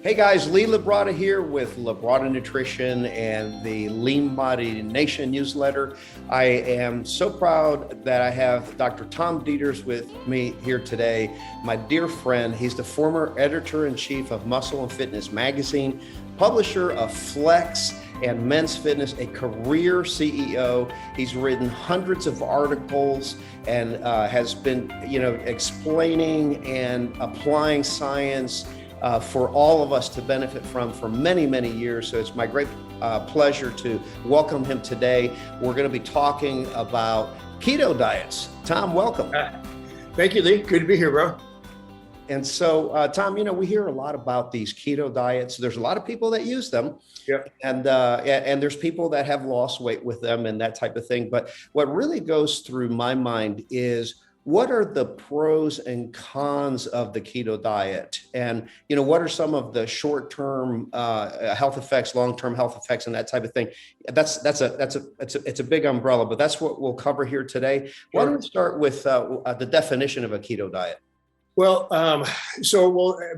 Hey guys, Lee Labrada here with Labrada Nutrition and the Lean Body Nation newsletter. I am so proud that I have Dr. Tom Deters with me here today. My dear friend, he's the former editor-in-chief of Muscle and Fitness magazine, publisher of Flex and Men's Fitness, a career CEO. He's written hundreds of articles and has been, explaining and applying science for all of us to benefit from for many, many years. So it's my great pleasure to welcome him today. We're going to be talking about keto diets. Tom, welcome. Thank you, Lee. Good to be here, bro. And so, Tom, we hear a lot about these keto diets. There's a lot of people that use them. Yeah. And there's people that have lost weight with them and that type of thing. But what really goes through my mind is, what are the pros and cons of the keto diet? And, what are some of the short-term health effects, long-term health effects, and that type of thing? It's a big umbrella, but that's what we'll cover here today. Why don't we start with the definition of a keto diet? Well,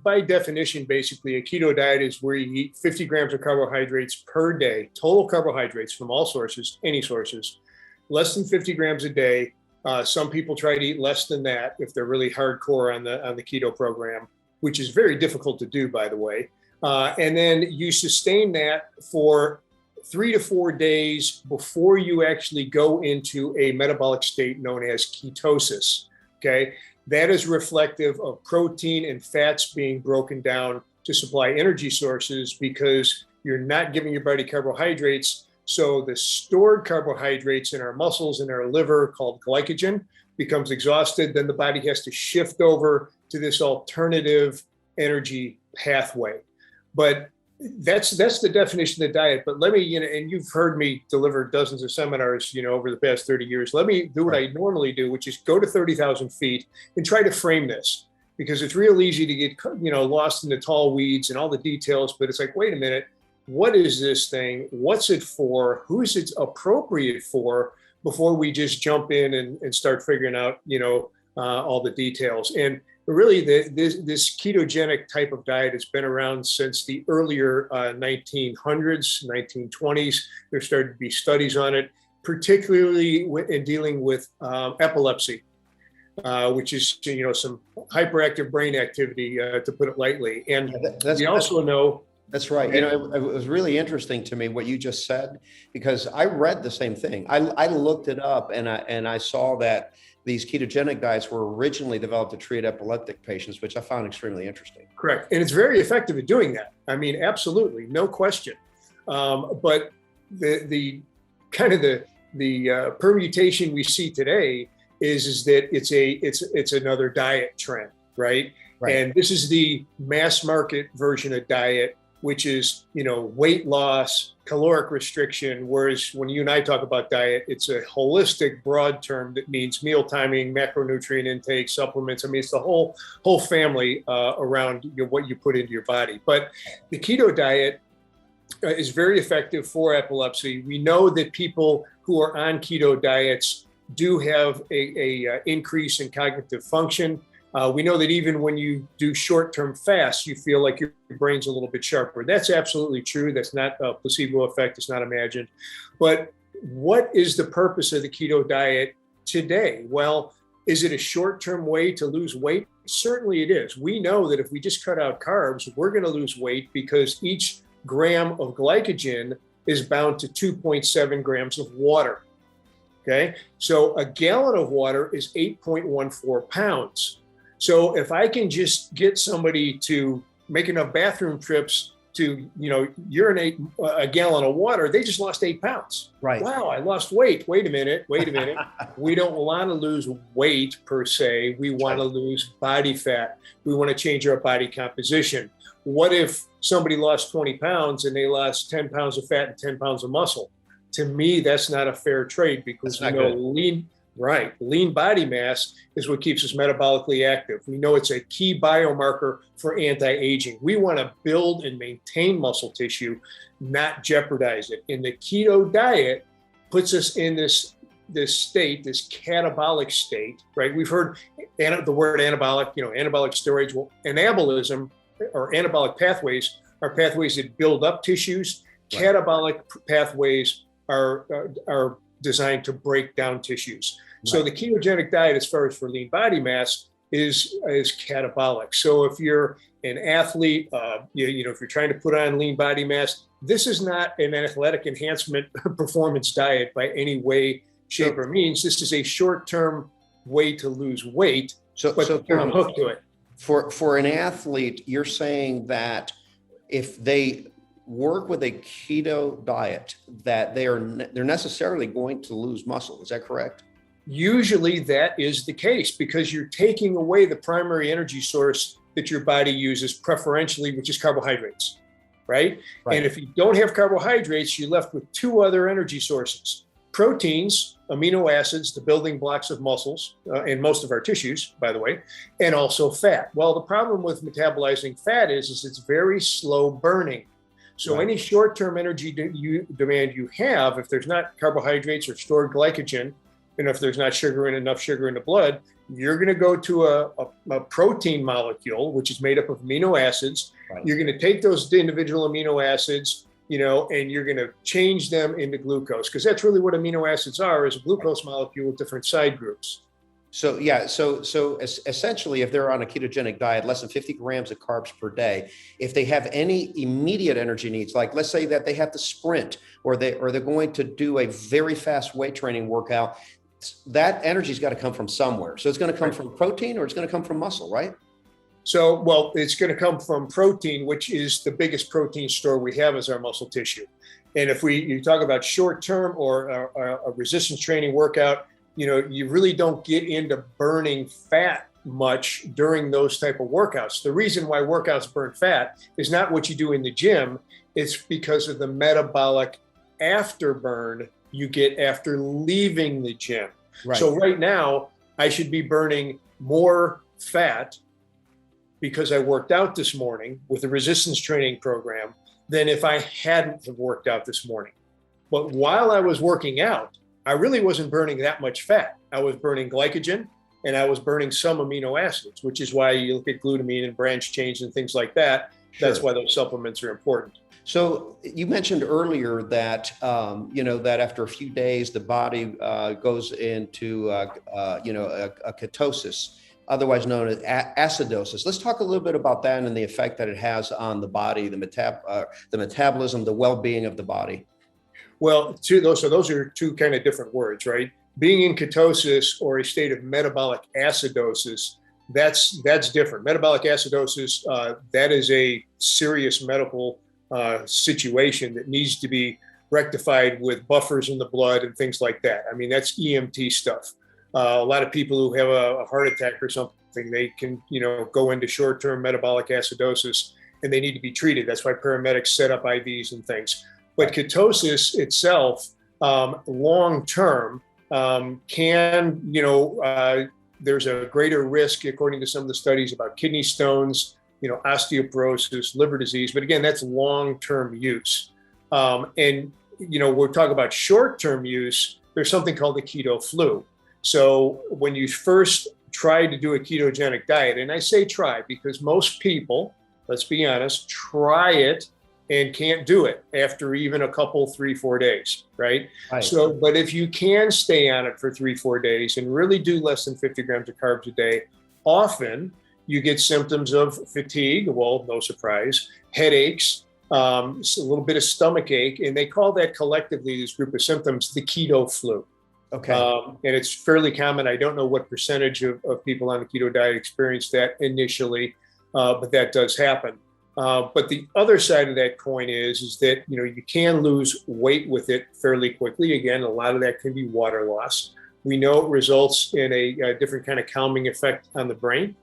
by definition, basically, a keto diet is where you eat 50 grams of carbohydrates per day, total carbohydrates from all sources, any sources, less than 50 grams a day. Some people try to eat less than that if they're really hardcore on the keto program, which is very difficult to do, by the way. And then you sustain that for 3 to 4 days before you actually go into a metabolic state known as ketosis. Okay, that is reflective of protein and fats being broken down to supply energy sources because you're not giving your body carbohydrates. So the stored carbohydrates in our muscles and our liver, called glycogen, becomes exhausted. Then the body has to shift over to this alternative energy pathway. But that's the definition of the diet. But let me, and you've heard me deliver dozens of seminars, over the past 30 years. Let me do what I normally do, which is go to 30,000 feet and try to frame this, because it's real easy to get, lost in the tall weeds and all the details. But it's like, wait a minute. What is this thing? What's it for? Who's it appropriate for? Before we just jump in and start figuring out, all the details. And really, this ketogenic type of diet has been around since the earlier 1900s, 1920s. There started to be studies on it, particularly in dealing with epilepsy, which is, some hyperactive brain activity, to put it lightly. And we also know. That's right. It was really interesting to me what you just said, because I read the same thing. I looked it up and I saw that these ketogenic diets were originally developed to treat epileptic patients, which I found extremely interesting. Correct. And it's very effective at doing that. I mean, absolutely, no question. But the kind of the permutation we see today is that it's another diet trend, right? And this is the mass market version of diet, which is, weight loss, caloric restriction. Whereas when you and I talk about diet, it's a holistic, broad term that means meal timing, macronutrient intake, supplements. I mean, it's the whole family around what you put into your body. But the keto diet is very effective for epilepsy. We know that people who are on keto diets do have a increase in cognitive function. We know that even when you do short-term fasts, you feel like your brain's a little bit sharper. That's absolutely true. That's not a placebo effect. It's not imagined. But what is the purpose of the keto diet today? Well, is it a short-term way to lose weight? Certainly it is. We know that if we just cut out carbs, we're going to lose weight because each gram of glycogen is bound to 2.7 grams of water. Okay, so a gallon of water is 8.14 pounds. So if I can just get somebody to make enough bathroom trips to, urinate a gallon of water, they just lost 8 pounds. Right. Wow, I lost weight. Wait a minute. We don't want to lose weight per se. We want to lose body fat. We want to change our body composition. What if somebody lost 20 pounds and they lost 10 pounds of fat and 10 pounds of muscle? To me, that's not a fair trade, because lean body mass is what keeps us metabolically active. We know it's a key biomarker for anti-aging. We want to build and maintain muscle tissue, not jeopardize it. And the keto diet puts us in this state, this catabolic state, right? We've heard the word anabolic, anabolic steroids. Well, anabolism or anabolic pathways are pathways that build up tissues. Right. Catabolic pathways are designed to break down tissues. Right. So the ketogenic diet, as far as for lean body mass, is catabolic. So if you're an athlete, if you're trying to put on lean body mass, this is not an athletic enhancement performance diet by any way, shape, or means. This is a short-term way to lose weight, but there's a hook to it. For an athlete, you're saying that if they work with a keto diet, that they're necessarily going to lose muscle. Is that correct? Usually that is the case because you're taking away the primary energy source that your body uses preferentially, which is carbohydrates, right? And if you don't have carbohydrates, you're left with two other energy sources: proteins, amino acids, the building blocks of muscles and most of our tissues, by the way, and also fat. Well, the problem with metabolizing fat is it's very slow burning. So any short-term energy demand you have, if there's not carbohydrates or stored glycogen, and if there's not enough sugar in the blood, you're going to go to a protein molecule, which is made up of amino acids. Right. You're going to take those individual amino acids, and you're going to change them into glucose, because that's really what amino acids are, is a glucose molecule with different side groups. So essentially, if they're on a ketogenic diet, less than 50 grams of carbs per day, if they have any immediate energy needs, like let's say that they have to sprint or they're going to do a very fast weight training workout, that energy's got to come from somewhere. So it's going to come from protein, or it's going to come from muscle, right? So, well, it's going to come from protein, which is the biggest protein store we have is our muscle tissue. And if you talk about short-term or a resistance training workout, you really don't get into burning fat much during those type of workouts. The reason why workouts burn fat is not what you do in the gym. It's because of the metabolic afterburn you get after leaving the gym. Right. So right now, I should be burning more fat because I worked out this morning with a resistance training program than if I hadn't have worked out this morning. But while I was working out, I really wasn't burning that much fat. I was burning glycogen and I was burning some amino acids, which is why you look at glutamine and branch chains and things like that. Sure. That's why those supplements are important. So you mentioned earlier that, that after a few days, the body goes into, a ketosis, otherwise known as acidosis. Let's talk a little bit about that and the effect that it has on the body, the metabolism, the well-being of the body. Well, those are two kind of different words, right? Being in ketosis or a state of metabolic acidosis, that's different. Metabolic acidosis, that is a serious medical situation that needs to be rectified with buffers in the blood and things like that. I mean, that's EMT stuff. A lot of people who have a heart attack or something, they can, go into short-term metabolic acidosis and they need to be treated. That's why paramedics set up IVs and things. But ketosis itself, long-term, there's a greater risk, according to some of the studies, about kidney stones, osteoporosis, liver disease. But again, that's long-term use. We're talking about short-term use. There's something called the keto flu. So when you first try to do a ketogenic diet, and I say try because most people, let's be honest, try it and can't do it after even a couple, 3-4 days, right? So, but if you can stay on it for 3-4 days and really do less than 50 grams of carbs a day, often you get symptoms of fatigue, well, no surprise, headaches, a little bit of stomach ache, and they call that collectively, this group of symptoms, the keto flu. Okay. And it's fairly common. I don't know what percentage of people on the keto diet experience that initially, but that does happen. But the other side of that coin is that, you can lose weight with it fairly quickly. Again, a lot of that can be water loss. We know it results in a different kind of calming effect on the brain,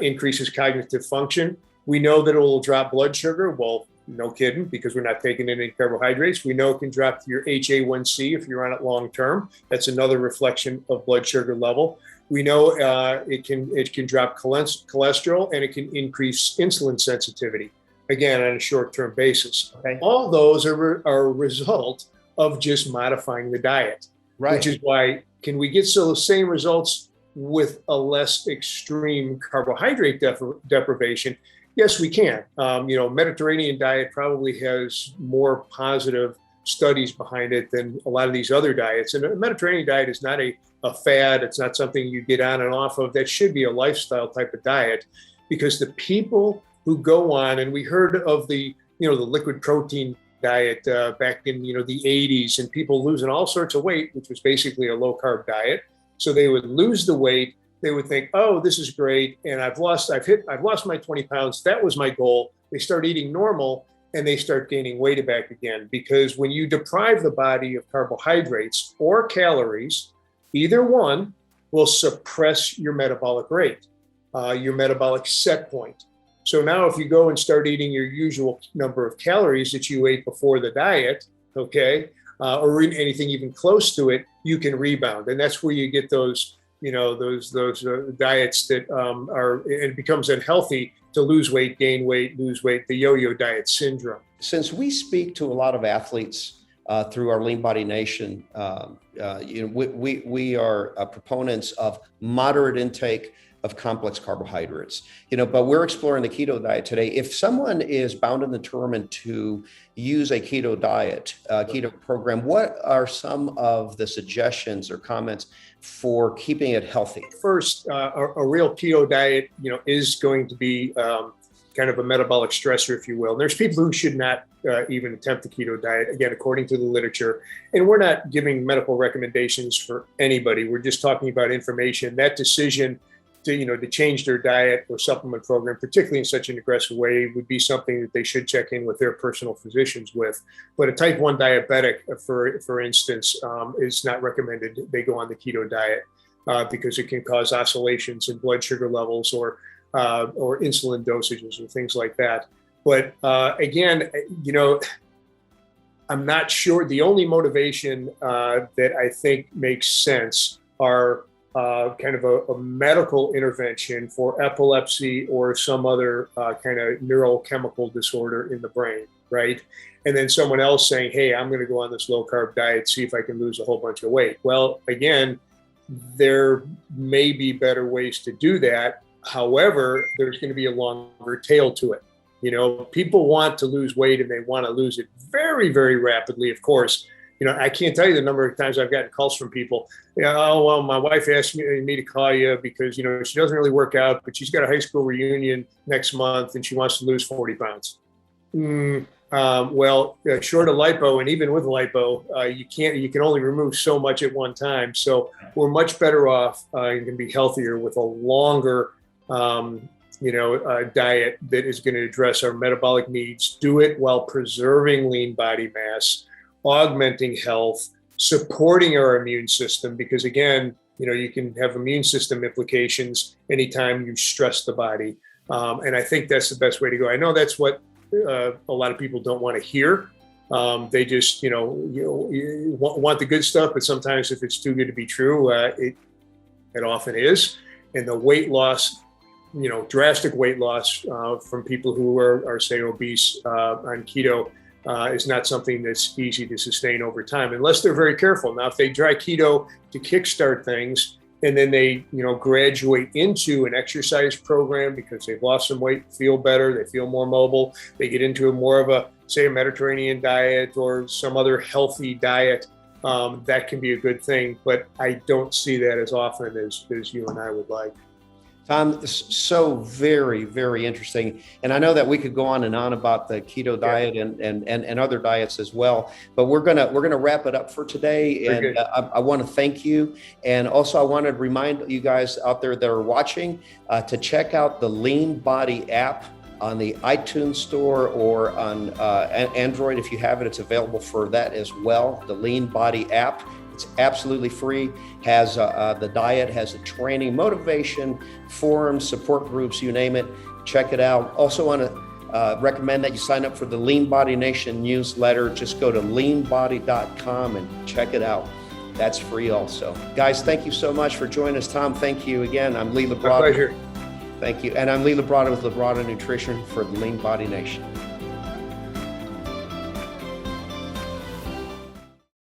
increases cognitive function. We know that it will drop blood sugar. Well, no kidding, because we're not taking in any carbohydrates. We know it can drop your HA1C if you're on it long term. That's another reflection of blood sugar level. We know it can drop cholesterol, and it can increase insulin sensitivity, again, on a short-term basis. Okay. All those are a result of just modifying the diet, right? Which is why, can we get the same results with a less extreme carbohydrate deprivation? Yes, we can. Mediterranean diet probably has more positive studies behind it than a lot of these other diets. And a Mediterranean diet is not a fad. It's not something you get on and off of. That should be a lifestyle type of diet, because the people who go on, and we heard of the liquid protein diet back in the 80s, and people losing all sorts of weight, which was basically a low carb diet. So they would lose the weight. They would think, oh, this is great, and I've lost my 20 pounds. That was my goal. They start eating normal, and they start gaining weight back again. Because when you deprive the body of carbohydrates or calories, either one will suppress your metabolic rate, your metabolic set point. So now if you go and start eating your usual number of calories that you ate before the diet, okay, or anything even close to it, you can rebound. And that's where you get those diets that it becomes unhealthy to lose weight, gain weight, lose weight, the yo-yo diet syndrome. Since we speak to a lot of athletes through our Lean Body Nation, we are proponents of moderate intake of complex carbohydrates, but we're exploring the keto diet today. If someone is bound and determined to use a keto diet, keto program, what are some of the suggestions or comments for keeping it healthy? First, a real keto diet, is going to be kind of a metabolic stressor, if you will. And there's people who should not even attempt the keto diet, again, according to the literature. And we're not giving medical recommendations for anybody. We're just talking about information. That decision to change their diet or supplement program, particularly in such an aggressive way, would be something that they should check in with their personal physicians with. But a type 1 diabetic, for instance, is not recommended they go on the keto diet because it can cause oscillations in blood sugar levels or insulin dosages or things like that. But again, I'm not sure. The only motivation that I think makes sense are kind of a medical intervention for epilepsy or some other kind of neurochemical disorder in the brain, right? And then someone else saying, hey, I'm going to go on this low carb diet, see if I can lose a whole bunch of weight. Well, again, there may be better ways to do that. However, there's going to be a longer tail to it. People want to lose weight and they want to lose it very, very rapidly, of course. I can't tell you the number of times I've gotten calls from people. Oh, well, my wife asked me to call you because, she doesn't really work out, but she's got a high school reunion next month and she wants to lose 40 pounds. Short of lipo, and even with lipo, you can only remove so much at one time. So we're much better off and can be healthier with a longer, diet that is going to address our metabolic needs, do it while preserving lean body mass, augmenting health, supporting our immune system, because again, you can have immune system implications anytime you stress the body. And I think that's the best way to go. I know that's what a lot of people don't want to hear. They just, want the good stuff, but sometimes if it's too good to be true, it often is. And the weight loss, drastic weight loss from people who are say obese on keto is not something that's easy to sustain over time unless they're very careful. Now, if they try keto to kickstart things and then they, graduate into an exercise program because they've lost some weight, feel better, they feel more mobile, they get into more of a Mediterranean diet or some other healthy diet, that can be a good thing. But I don't see that as often as you and I would like. Tom, this is so very, very interesting. And I know that we could go on and on about the keto diet and other diets as well, but we're gonna wrap it up for today. And I want to thank you. And also I want to remind you guys out there that are watching to check out the Lean Body app on the iTunes store or on Android. If you have it, it's available for that as well. The Lean Body app. It's absolutely free, has the diet, has the training, motivation, forums, support groups, you name it. Check it out. Also want to recommend that you sign up for the Lean Body Nation newsletter. Just go to leanbody.com and check it out. That's free also. Guys, thank you so much for joining us. Tom, thank you again. I'm Lee Labrada. My pleasure. Thank you. And I'm Lee Labrada with Labrada Nutrition for the Lean Body Nation.